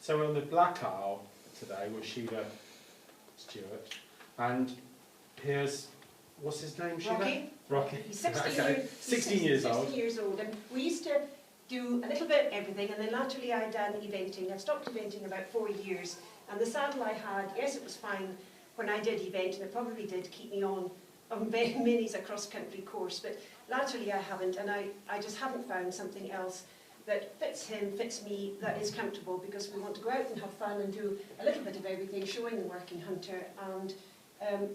So we're on the black aisle today with Shiela Stewart, and here's, what's his name, Shiela? Rocky. Rocky. He's 16, Okay. 16 years old. 16 years old, and we used to do a little bit of everything, and then latterly I'd done eventing. I've stopped eventing about 4 years, and the saddle I had, yes, it was fine when I did event, and it probably did keep me on many's a cross-country course, but latterly I haven't, and I just haven't found something else that fits him, fits me, that is comfortable, because we want to go out and have fun and do a little bit of everything, showing the working hunter, and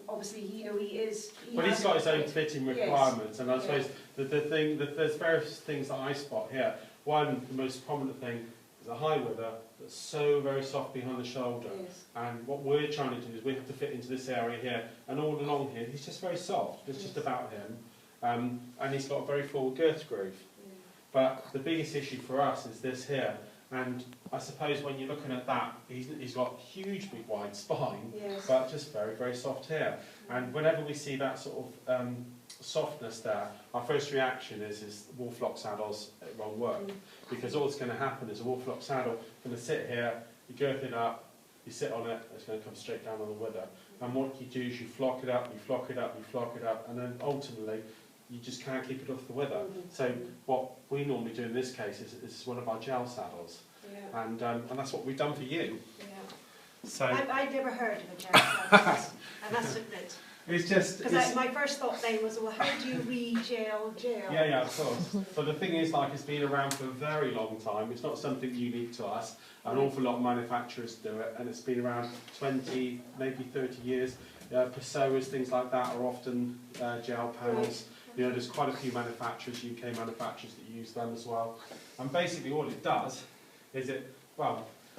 obviously, you know, he's got his own fitting requirements, yes. And I suppose the thing that there's various things that I spot here. One, the most prominent thing is a high wither that's so very soft behind the shoulder, yes. And what we're trying to do is we have to fit into this area here, and all along here he's just very soft. It's just about him, and he's got a very full girth groove. But the biggest issue for us is this here, and I suppose when you're looking at that, he's got a huge big wide spine, yes. But just very, very soft here. And whenever we see that sort of softness there, our first reaction is wolf-lock saddles, it won't work. Because all that's going to happen is a wolf-lock saddle going to sit here, you girth it up, you sit on it, it's going to come straight down on the wither. And what you do is you flock it up, you flock it up, you flock it up, and then ultimately you just can't keep it off the wither. So what we normally do in this case is one of our gel saddles, and that's what we've done for you. Yeah. So I'd never heard of a gel saddle, I must admit. It's just because my first thought then was, well, how do you re-gel gel? Yeah, of course. But the thing is, like, it's been around for a very long time. It's not something unique to us. An awful lot of manufacturers do it, and it's been around 20, maybe 30 years. Pessoas, things like that, are often gel panels. Right. You know, there's quite a few manufacturers, UK manufacturers, that use them as well. And basically all it does is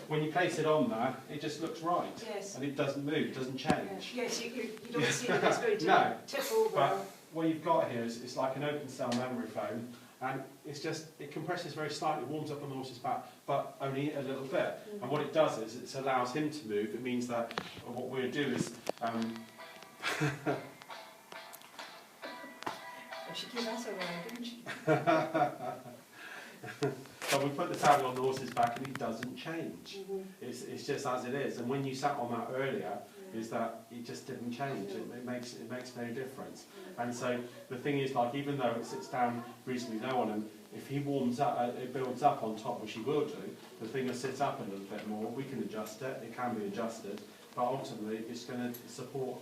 when you place it on there, it just looks right. Yes. And it doesn't move, it doesn't change. Yes, you don't see that it's going to no. tip over. But what you've got here is it's like an open cell memory foam, and it compresses very slightly, warms up on the horse's back, but only a little bit. And what it does is it allows him to move. It means that what we'll do is she gave us a ride, didn't she? But we put the saddle on the horse's back and it doesn't change. It's just as it is. And when you sat on that earlier, is that it just didn't change. It makes no difference. And so the thing is, like, even though it sits down reasonably low on him, if he warms up, it builds up on top, which he will do. The thing that sits up a little bit more, we can adjust it. It can be adjusted. But ultimately, it's going to support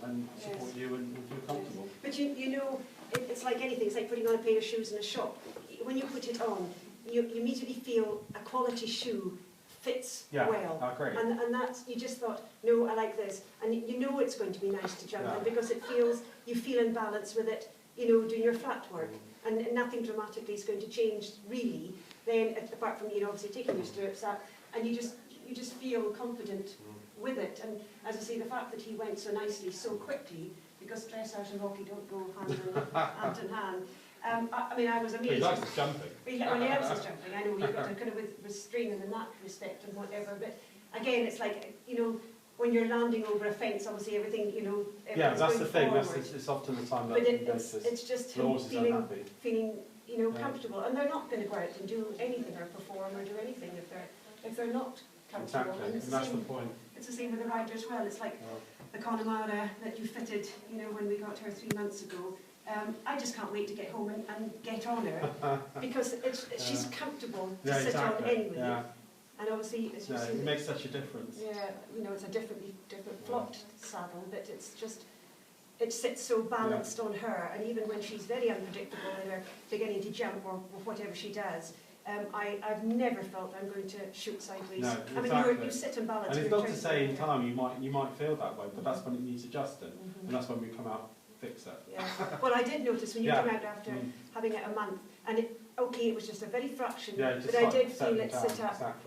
you and feel comfortable. But you know, it's like anything. It's like putting on a pair of shoes in a shop. When you put it on, you immediately feel a quality shoe fits well. I agree. And that's, you just thought, no, I like this. And you know it's going to be nice to jump in because you feel in balance with it, you know, doing your flat work. And nothing dramatically is going to change, really, then, apart from, you know, obviously taking your stirrups out, and you just feel confident with it. And as I say, the fact that he went so nicely, so quickly, because dressage and hockey don't go hand in hand. I mean, I was amazed. He likes his jumping. Well, he likes his jumping. I know you've got to kind of restrain him in that respect and whatever. But again, it's like, you know, when you're landing over a fence, obviously everything, you know, that's the thing. It's often the time that it's just him feeling, you know, comfortable. And they're not going to go out and do anything or perform or do anything if they're not comfortable. Exactly, and that's the point. It's the same with the rider as well. It's like the Connemara that you fitted, you know, when we got her 3 months ago. I just can't wait to get home and get on her because she's comfortable to sit on anyway. Yeah. And obviously, as you see, it makes such a difference. Yeah, you know, it's a different flocked saddle, but it sits so balanced on her, and even when she's very unpredictable in her beginning to jump or whatever she does, I've never felt I'm going to shoot sideways. No, exactly. I mean, you sit and balance. And it's not to say in time you might feel that way, but that's when it needs adjusting, and that's when we come out fix it. Yeah. Well, I did notice when you came out after having it a month, and it was just a very fraction, but I did feel it sit up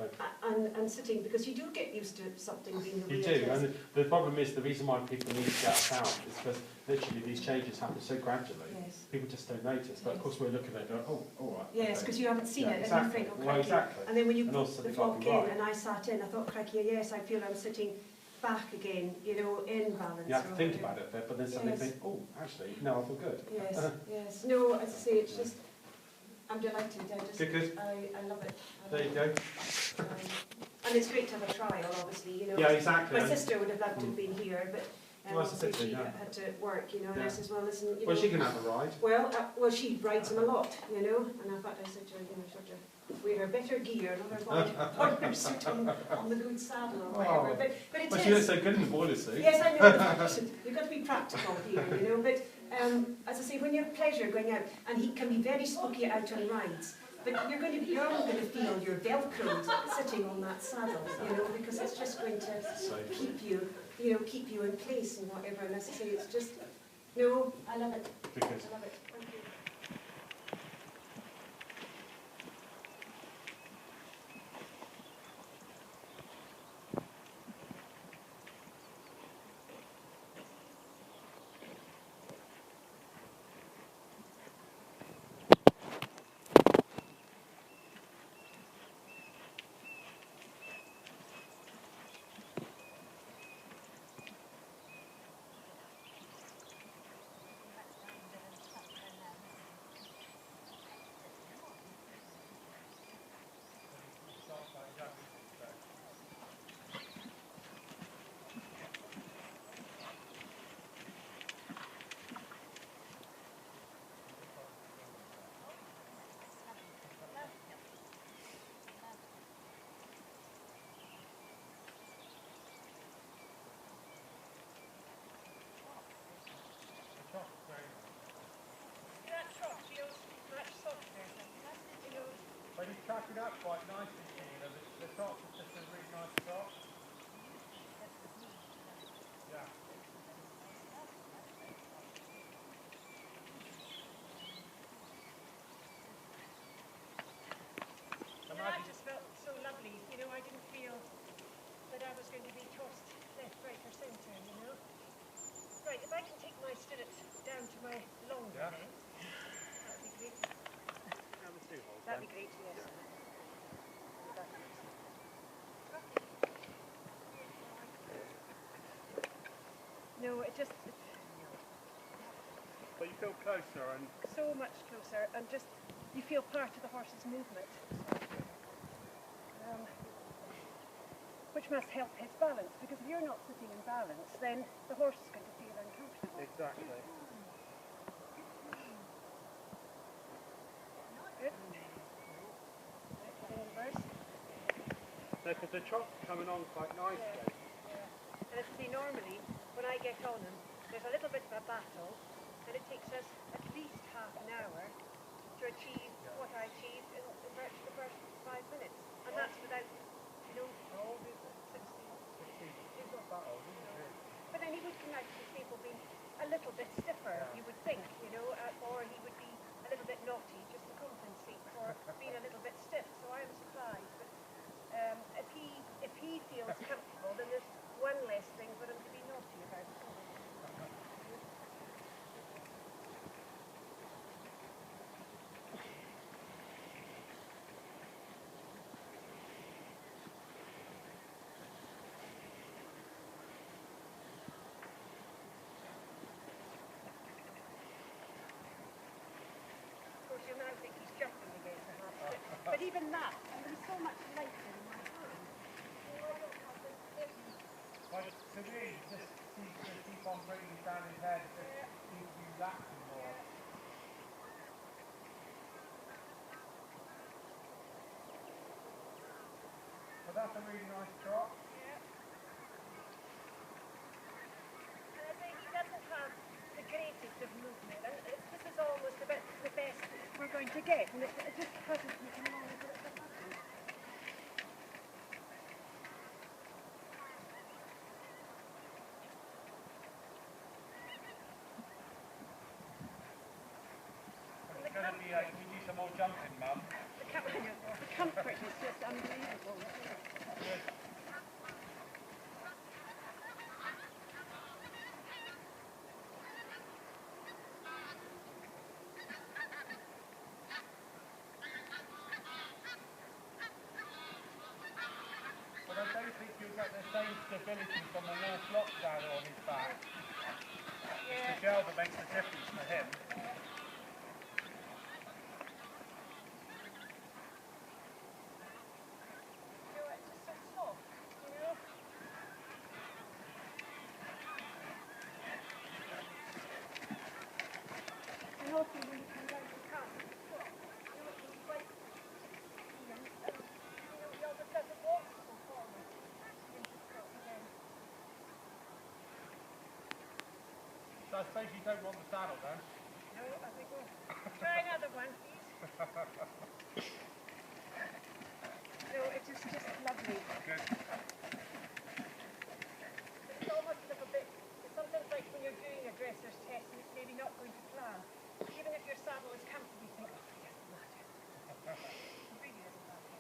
and sitting, because you do get used to something being the way it is. You do, and the problem is, the reason why people need to get us out is because literally these changes happen so gradually. Yes. People just don't notice, but of course we're looking at it and go, oh, all right. Yes, because you haven't seen it, exactly. and you think, oh, well, exactly. And then when you put the flock in, and I sat in, I thought, crikey, yes, I feel I'm sitting back again, you know, in balance. You have to think about it a bit, but then suddenly think, oh, actually, no, I feel good. Yes, yes. No, as I say, it's just, I'm delighted. Good. I love it. There you go. And it's great to have a trial, obviously, you know. Yeah, exactly. My sister would have loved to have been here, but Well, obviously sister, she yeah. had to work, you know, and Yeah. I said, well, listen, you Well, know. she can have a ride. Well, she rides him a lot, you know, and I thought I said to her, you know, sort of wear her better gear, another partner suit on the good saddle or whatever. Oh. But it Well, is. she looks so good in the boiler suit. Yes, I know. You've got to be practical here, you know. But as I say, when you have pleasure going out, and he can be very spooky out on rides, but you're only going to feel you're velcroed sitting on that saddle, you know, because it's just going to keep you, you know, keep you in place and whatever. And as I say, it's just, no, I love it. Because I love it. Thank you. But he's tracking up quite nicely, Sheila. The top is just a really nice top. Yeah. You know, I just felt so lovely. You know, I didn't feel that I was going to be tossed left, right or centre, you know. Right, if I can take my stirrups down to my longer Yeah. then, that would be great. That That would be great, yes. Yeah. No, it just, But you feel closer and so much closer, and just, you feel part of the horse's movement. Which must help his balance, because if you're not sitting in balance, then the horse is going to feel uncomfortable. exactly. Good. Right, in reverse. No, because the trot's coming on quite nicely. And as I say, normally, when I get on him, there's a little bit of a battle, and it takes us at least half an hour to achieve what I achieved in virtually the first 5 minutes. And that's without, you know, 16. He's not that old, is he? But then he would come out to the stable being a little bit stiffer, you would think, you know, or he would be a little bit naughty just to compensate for being a little bit stiff. So I am surprised. But if he feels comfortable, then there's one less thing for him to be naughty about. Of course, you now think he's jumping against the half stick. But even that, there was so much lighter in my hand. Well, to me, just keep on bringing down his head, just keep you relaxing more. But that's a really nice trot. And I think he doesn't have the greatest of movement. And this is almost about the best we're going to get. And it just hasn't taken long for it to happen. It's going to be, can you do some more jumping, Mum? The comfort is just unbelievable. Good. But I don't think you'll get the same stability from a more flock saddle on his back. It's the gel that makes the difference for him. I suppose you don't want the saddle then? No, I think we'll try another one, please. No, it's just lovely. Good. It's almost a little bit, it's sometimes like when you're doing a dresser's test and it's maybe not going to plan. Even if your saddle is comfortable, you think, oh, it doesn't matter. It really doesn't matter.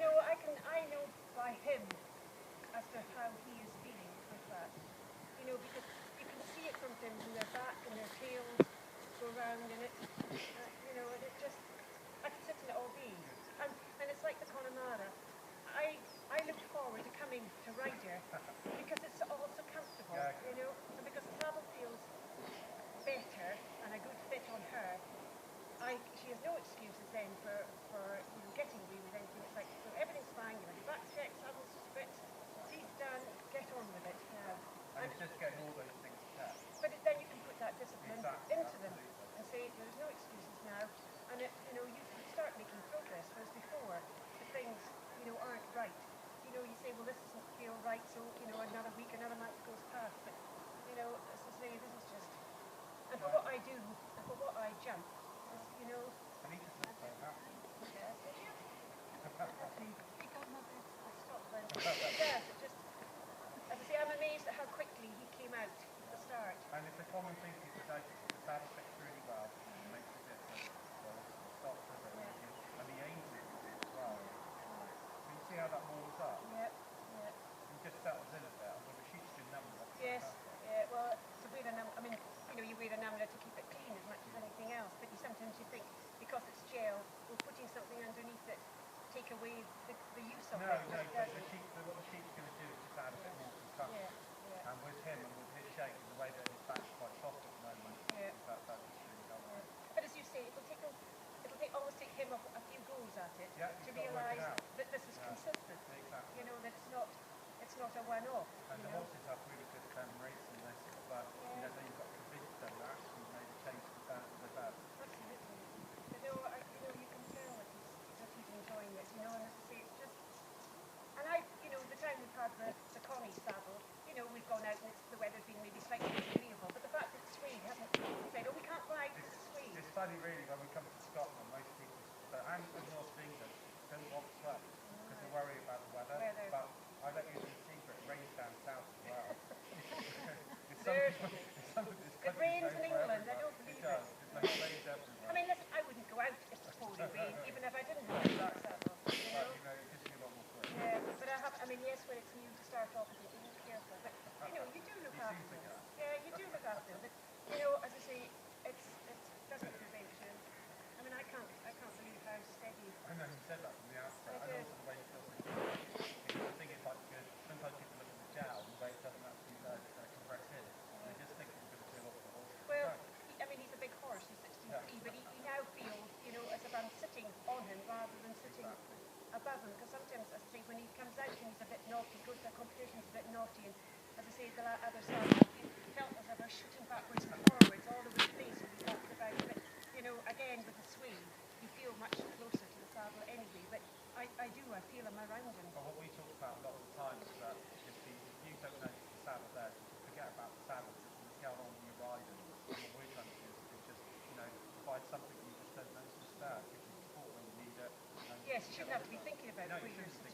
No, I know by him as to how he is feeling with that. You know, because you can see it sometimes in their back and their tails go round in it. You know, and it just, I can sit in it all day. And it's like the Connemara. I look forward to coming to ride her because it's all so comfortable, you know, and because the saddle feels better and a good fit on her. She has no excuses then for you know, getting away with anything. It's like, so everything's fine, you know, your back's checked, saddle's fit, seat's done, get on with it now. And it's just getting all those things checked. But then you can put that discipline Exactly, into them absolutely. and say there's no excuses now, and it, you know, you start making progress. Whereas before, the things, you know, aren't right. You know, you say, well, this doesn't feel right, so you know, another week, another month goes past. But you know, as I say, this is just, and for what I do, and for what I jump, is, you know. I need to sit so happy. Yes, did you? He got my best for Scotland. Yes, it just, as I say, I'm amazed at how quickly he came out at the start. And it's a common thing people notice that the saddle fits really well, it makes a difference. So it stops with it, and the aim is as well. So you see how that warms up? Yep, yep. It just settles in a bit, and with the sheep's been numbered, that's Yes, fantastic. yeah, well, to wear a I mean, you know, you wear a numbler to keep it clean as much as anything else, but sometimes you think, because it's gel, we're putting something underneath it, take away the use of No, it. no, It but doesn't. what the sheep's going to do is just add a bit more consumption. Yeah, yeah. And with him and with his shape and the way that his back's quite soft at the moment, Yeah. that just really helps. Yeah. But as you say, almost take him a few goes at it Yeah, to you've got to work it realise out. that this is consistent. Exactly. You know, that it's not a one-off. And you the know. horses have really good memories and they sort of, you know, then you've got to convince them that actually maybe change the bad. Absolutely. But no, you know, you can tell that he's enjoying it, you know, and as I say, it's just, and you know, the time we've had the Connie saddle, you know, we've gone out and the weather's been maybe slightly disagreeable, but the fact that Swede hasn't said, oh, we can't ride this Swede. It's funny really when we come to Scotland, most people, and the north of England, don't want swag because they worry about the weather. But I let you in the secret, it rains down south as well. It rains in England, I don't believe it. It rains everywhere. I mean, listen, I wouldn't go out if it's pouring rain, even if I didn't have a dark saddle. But you know, it gives you a lot more swag. Yeah, but I mean, yes, when it's new to start off, you be careful. But you know, you do look after them. Yeah, you do look after them. But you know, as I say, it doesn't prevent you. I mean, I can't believe how steady. I know you said that from the outset, and also the way you feel. I think it's like good. Sometimes people look at the jowl and the way it doesn't actually compress in. They just think it's going to feel off the horse. Well, I mean, he's a big horse. He's 16 feet, but he now feels, you know, as if I'm sitting on him rather than sitting above him. Because sometimes, as I say, when he comes out and he's a bit naughty, goes to a competition, he's a bit naughty, and as I say, the other side, he felt as if I was shooting backwards and forwards all over the place as he walked about. But you know, again with the Swede, you feel much closer to the saddle anyway. But I feel him around him. But what we talk about a lot of the time is that if you don't notice the saddle there, just forget about the saddle, just get on with your riding. And what we're trying to do is just, you know, provide something you just don't notice there. Give you support when you need it. Yes, you shouldn't have to be thinking about it. You shouldn't think